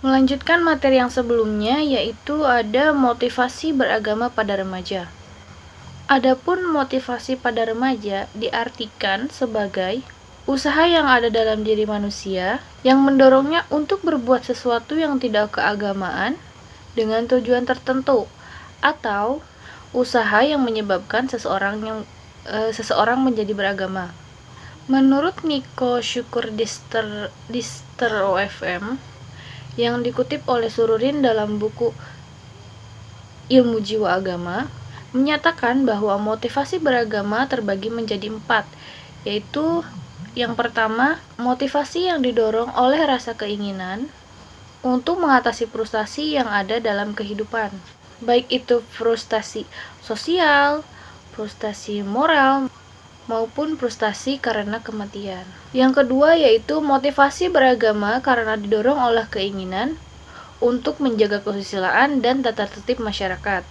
Melanjutkan materi yang sebelumnya, yaitu ada motivasi beragama pada remaja. Adapun motivasi pada remaja diartikan sebagai usaha yang ada dalam diri manusia yang mendorongnya untuk berbuat sesuatu yang tidak keagamaan dengan tujuan tertentu, atau usaha yang menyebabkan seseorang menjadi beragama. Menurut Nico Syukur Dister OFM yang dikutip oleh Sururin dalam buku Ilmu Jiwa Agama, menyatakan bahwa motivasi beragama terbagi menjadi 4, yaitu yang pertama, motivasi yang didorong oleh rasa keinginan untuk mengatasi frustasi yang ada dalam kehidupan, baik itu frustasi sosial, frustasi moral, maupun frustasi karena kematian. Yang kedua yaitu motivasi beragama karena didorong oleh keinginan untuk menjaga kesusilaan dan tata tertib masyarakat.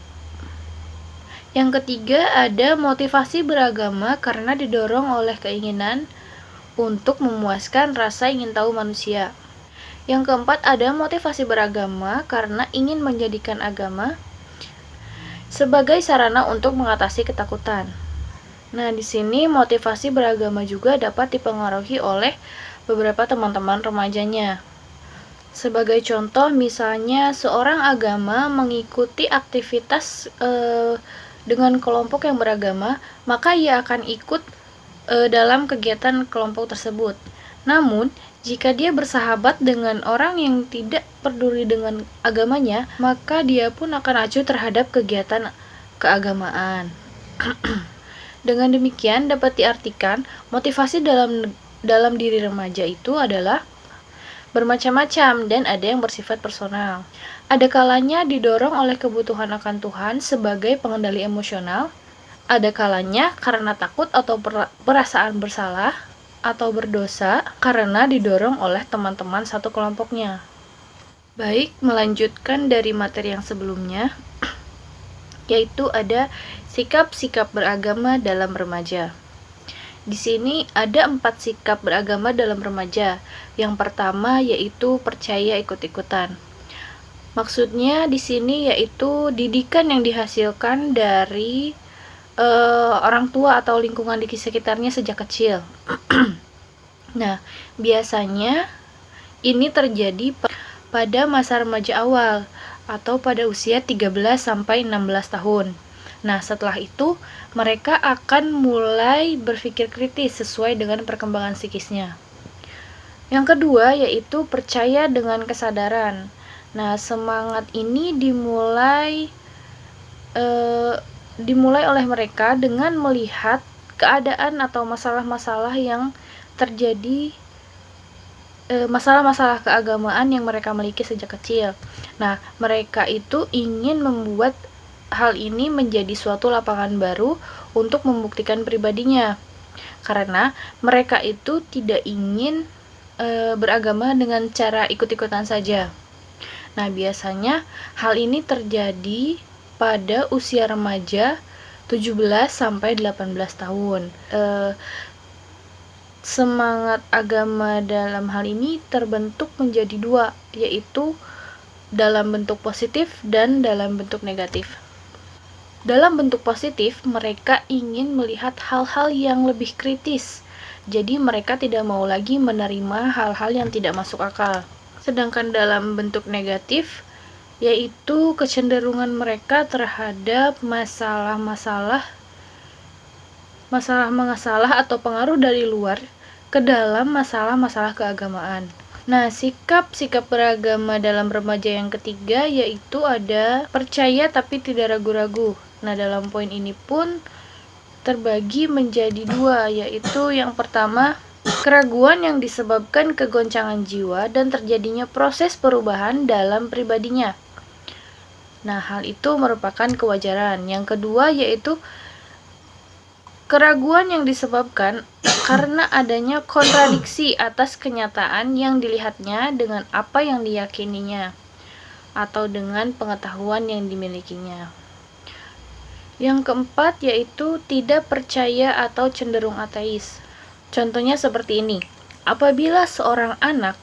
Yang ketiga ada motivasi beragama karena didorong oleh keinginan untuk memuaskan rasa ingin tahu manusia. Yang keempat ada motivasi beragama karena ingin menjadikan agama sebagai sarana untuk mengatasi ketakutan. Nah, di sini motivasi beragama juga dapat dipengaruhi oleh beberapa teman-teman remajanya. Sebagai contoh, misalnya seorang agama mengikuti aktivitas dengan kelompok yang beragama, maka ia akan ikut dalam kegiatan kelompok tersebut. Namun, jika dia bersahabat dengan orang yang tidak peduli dengan agamanya, maka dia pun akan acuh terhadap kegiatan keagamaan. Dengan demikian dapat diartikan motivasi dalam diri remaja itu adalah bermacam-macam dan ada yang bersifat personal. Ada kalanya didorong oleh kebutuhan akan Tuhan sebagai pengendali emosional, ada kalanya karena takut atau perasaan bersalah atau berdosa karena didorong oleh teman-teman satu kelompoknya. Baik, melanjutkan dari materi yang sebelumnya, yaitu ada sikap-sikap beragama dalam remaja. Di sini ada 4 sikap beragama dalam remaja. Yang pertama yaitu percaya ikut-ikutan. Maksudnya di sini yaitu didikan yang dihasilkan dari orang tua atau lingkungan di sekitarnya sejak kecil. Nah, biasanya ini terjadi pada masa remaja awal atau pada usia 13-16 tahun. Nah, setelah itu mereka akan mulai berpikir kritis sesuai dengan perkembangan psikisnya. Yang kedua yaitu percaya dengan kesadaran. Nah, semangat ini dimulai oleh mereka dengan melihat keadaan atau masalah-masalah yang terjadi, masalah-masalah keagamaan yang mereka miliki sejak kecil. Nah, mereka itu ingin membuat hal ini menjadi suatu lapangan baru untuk membuktikan pribadinya, karena mereka itu tidak ingin beragama dengan cara ikut-ikutan saja. Nah, biasanya hal ini terjadi pada usia remaja 17-18 tahun. Semangat agama dalam hal ini terbentuk menjadi 2, yaitu dalam bentuk positif dan dalam bentuk negatif. Dalam bentuk positif, mereka ingin melihat hal-hal yang lebih kritis. Jadi mereka tidak mau lagi menerima hal-hal yang tidak masuk akal. Sedangkan dalam bentuk negatif, yaitu kecenderungan mereka terhadap masalah atau pengaruh dari luar ke dalam masalah-masalah keagamaan. Nah, sikap-sikap beragama dalam remaja yang ketiga yaitu ada percaya tapi tidak ragu-ragu. Nah, dalam poin ini pun terbagi menjadi 2, yaitu yang pertama, keraguan yang disebabkan kegoncangan jiwa dan terjadinya proses perubahan dalam pribadinya. Nah, hal itu merupakan kewajaran. Yang kedua yaitu keraguan yang disebabkan karena adanya kontradiksi atas kenyataan yang dilihatnya dengan apa yang diyakininya atau dengan pengetahuan yang dimilikinya. Yang keempat yaitu tidak percaya atau cenderung ateis. Contohnya seperti ini. Apabila seorang anak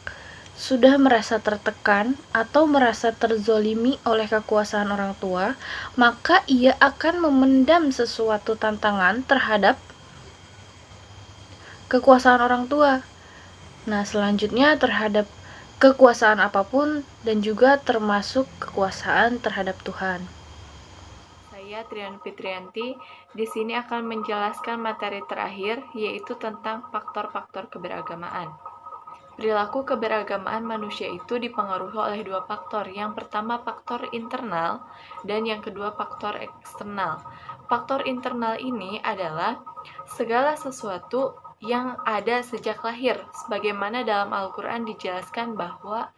sudah merasa tertekan atau merasa terzolimi oleh kekuasaan orang tua, maka ia akan memendam sesuatu tantangan terhadap kekuasaan orang tua. Nah, selanjutnya terhadap kekuasaan apapun dan juga termasuk kekuasaan terhadap Tuhan. Saya Trian Fitrianti di sini akan menjelaskan materi terakhir, yaitu tentang faktor-faktor keberagamaan. Perilaku keberagamaan manusia itu dipengaruhi oleh dua faktor. Yang pertama faktor internal dan yang kedua faktor eksternal. Faktor internal ini adalah segala sesuatu yang ada sejak lahir, sebagaimana dalam Al-Quran dijelaskan bahwa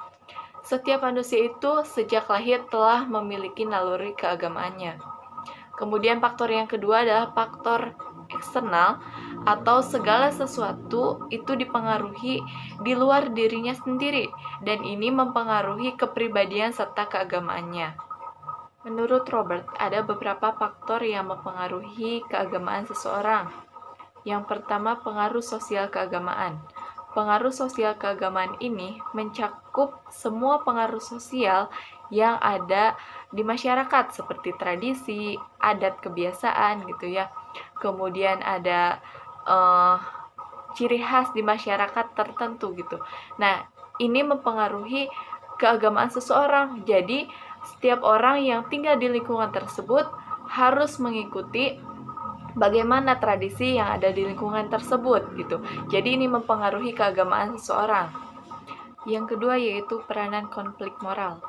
setiap manusia itu sejak lahir telah memiliki naluri keagamaannya. Kemudian faktor yang kedua adalah faktor eksternal, atau segala sesuatu itu dipengaruhi di luar dirinya sendiri, dan ini mempengaruhi kepribadian serta keagamaannya. Menurut Robert, ada beberapa faktor yang mempengaruhi keagamaan seseorang. Yang pertama, pengaruh sosial keagamaan. Pengaruh sosial keagamaan ini mencakup semua pengaruh sosial yang ada di masyarakat seperti tradisi, adat, kebiasaan gitu ya. Kemudian ada ciri khas di masyarakat tertentu gitu. Nah, ini mempengaruhi keagamaan seseorang. Jadi, setiap orang yang tinggal di lingkungan tersebut harus mengikuti bagaimana tradisi yang ada di lingkungan tersebut gitu. Jadi ini mempengaruhi keagamaan seseorang. Yang kedua yaitu peranan konflik moral.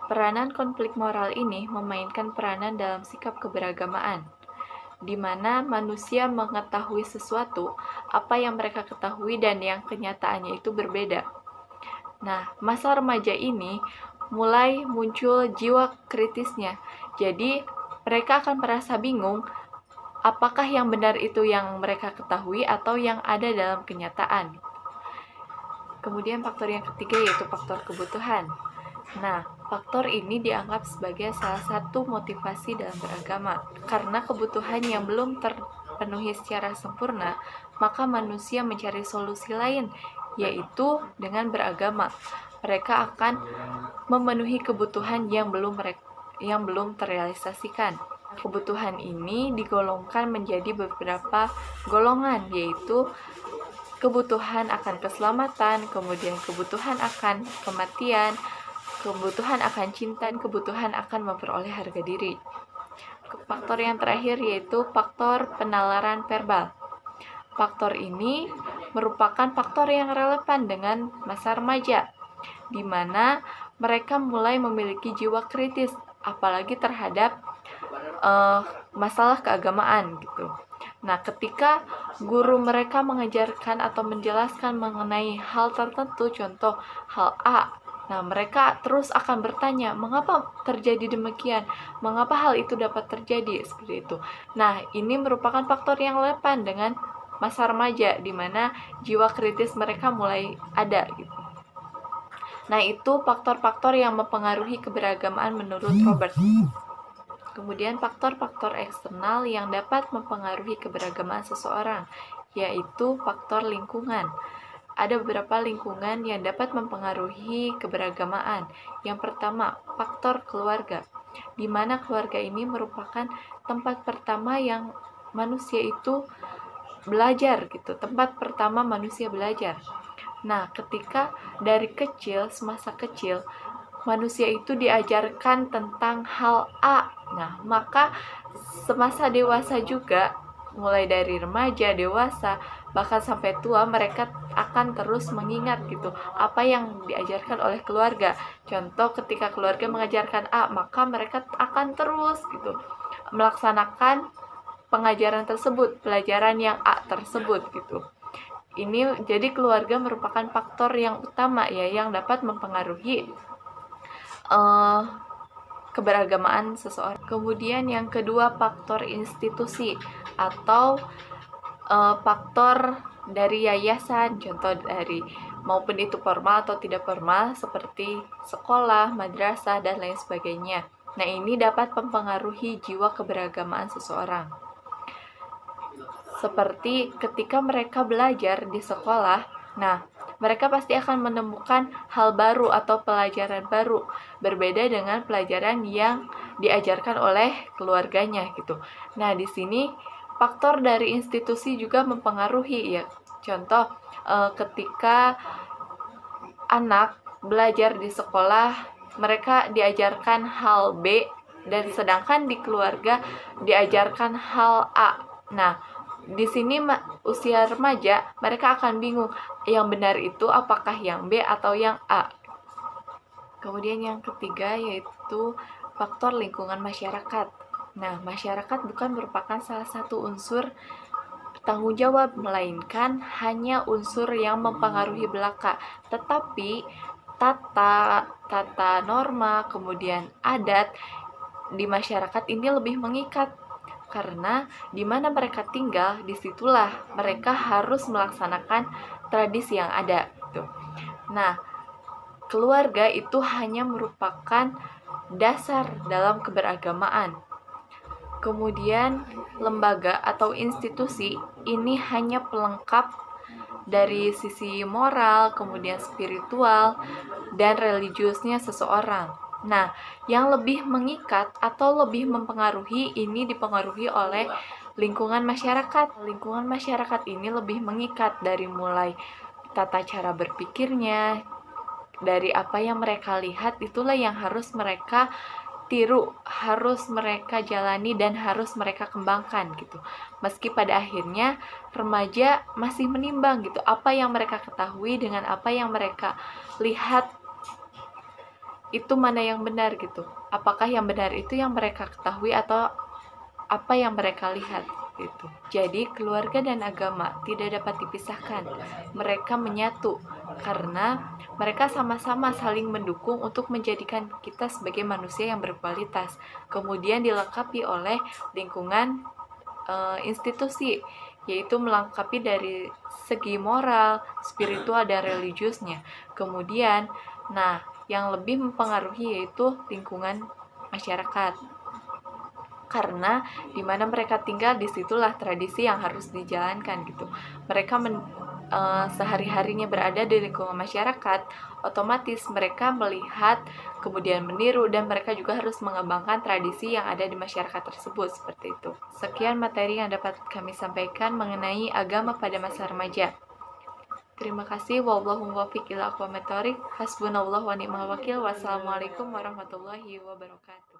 Peranan konflik moral ini memainkan peranan dalam sikap keberagamaan, di mana manusia mengetahui sesuatu, apa yang mereka ketahui dan yang kenyataannya itu berbeda. Nah, masa remaja ini mulai muncul jiwa kritisnya. Jadi, mereka akan merasa bingung apakah yang benar itu yang mereka ketahui atau yang ada dalam kenyataan. Kemudian faktor yang ketiga yaitu faktor kebutuhan. Nah, faktor ini dianggap sebagai salah satu motivasi dalam beragama. Karena kebutuhan yang belum terpenuhi secara sempurna, maka manusia mencari solusi lain, yaitu dengan beragama. Mereka akan memenuhi kebutuhan yang belum terrealisasikan. Kebutuhan ini digolongkan menjadi beberapa golongan, yaitu kebutuhan akan keselamatan, kemudian kebutuhan akan kematian, kebutuhan akan cinta, dan kebutuhan akan memperoleh harga diri. Faktor yang terakhir yaitu faktor penalaran verbal. Faktor ini merupakan faktor yang relevan dengan masa remaja, di mana mereka mulai memiliki jiwa kritis, apalagi terhadap masalah keagamaan gitu. Nah, ketika guru mereka mengajarkan atau menjelaskan mengenai hal tertentu, contoh hal A, nah mereka terus akan bertanya, mengapa terjadi demikian? Mengapa hal itu dapat terjadi? Seperti itu. Nah, ini merupakan faktor yang relevan dengan masa remaja, di mana jiwa kritis mereka mulai ada gitu. Nah, itu faktor-faktor yang mempengaruhi keberagamaan menurut Robert. Kemudian faktor-faktor eksternal yang dapat mempengaruhi keberagamaan seseorang, yaitu faktor lingkungan. Ada beberapa lingkungan yang dapat mempengaruhi keberagamaan. Yang pertama, faktor keluarga, di mana keluarga ini merupakan tempat pertama yang manusia itu belajar gitu, tempat pertama manusia belajar. Nah, ketika dari kecil, semasa kecil, manusia itu diajarkan tentang hal A. Nah, maka semasa dewasa juga, mulai dari remaja, dewasa, bahkan sampai tua, mereka akan terus mengingat gitu apa yang diajarkan oleh keluarga. Contoh, ketika keluarga mengajarkan A, maka mereka akan terus gitu melaksanakan pengajaran tersebut, pelajaran yang A tersebut gitu. Ini jadi keluarga merupakan faktor yang utama ya, yang dapat mempengaruhi keberagamaan seseorang. Kemudian yang kedua, faktor institusi atau faktor dari yayasan, contoh dari maupun itu formal atau tidak formal seperti sekolah, madrasah, dan lain sebagainya. Nah, ini dapat mempengaruhi jiwa keberagamaan seseorang. Seperti ketika mereka belajar di sekolah, nah, mereka pasti akan menemukan hal baru atau pelajaran baru, berbeda dengan pelajaran yang diajarkan oleh keluarganya gitu. Nah, di sini faktor dari institusi juga mempengaruhi ya. Contoh, ketika anak belajar di sekolah, mereka diajarkan hal B, dan sedangkan di keluarga diajarkan hal A. Nah, di sini usia remaja, mereka akan bingung yang benar itu apakah yang B atau yang A. Kemudian yang ketiga yaitu faktor lingkungan masyarakat. Nah, masyarakat bukan merupakan salah satu unsur tanggung jawab, melainkan hanya unsur yang mempengaruhi belaka. Tetapi tata norma, kemudian adat di masyarakat ini lebih mengikat, karena di mana mereka tinggal, disitulah mereka harus melaksanakan tradisi yang ada. Gitu. Nah, keluarga itu hanya merupakan dasar dalam keberagamaan. Kemudian lembaga atau institusi ini hanya pelengkap dari sisi moral, kemudian spiritual, dan religiusnya seseorang. Nah, yang lebih mengikat atau lebih mempengaruhi ini dipengaruhi oleh lingkungan masyarakat. Lingkungan masyarakat ini lebih mengikat dari mulai tata cara berpikirnya, dari apa yang mereka lihat, itulah yang harus mereka tiru, harus mereka jalani, dan harus mereka kembangkan gitu. Meski pada akhirnya remaja masih menimbang gitu, apa yang mereka ketahui dengan apa yang mereka lihat itu mana yang benar gitu. Apakah yang benar itu yang mereka ketahui atau apa yang mereka lihat gitu. Jadi keluarga dan agama tidak dapat dipisahkan. Mereka menyatu karena mereka sama-sama saling mendukung untuk menjadikan kita sebagai manusia yang berkualitas. Kemudian dilengkapi oleh lingkungan institusi, yaitu melengkapi dari segi moral, spiritual, dan religiusnya. Kemudian, nah, yang lebih mempengaruhi yaitu lingkungan masyarakat. Karena di mana mereka tinggal, disitulah tradisi yang harus dijalankan gitu. Mereka sehari-harinya berada di lingkungan masyarakat, otomatis mereka melihat, kemudian meniru, dan mereka juga harus mengembangkan tradisi yang ada di masyarakat tersebut, seperti itu. Sekian materi yang dapat kami sampaikan mengenai agama pada masa remaja. Terima kasih. Wallahu muwaffiq ila aqwamit thoriq. Hasbunallahu wa ni'mal wakil. Wassalamualaikum warahmatullahi wabarakatuh.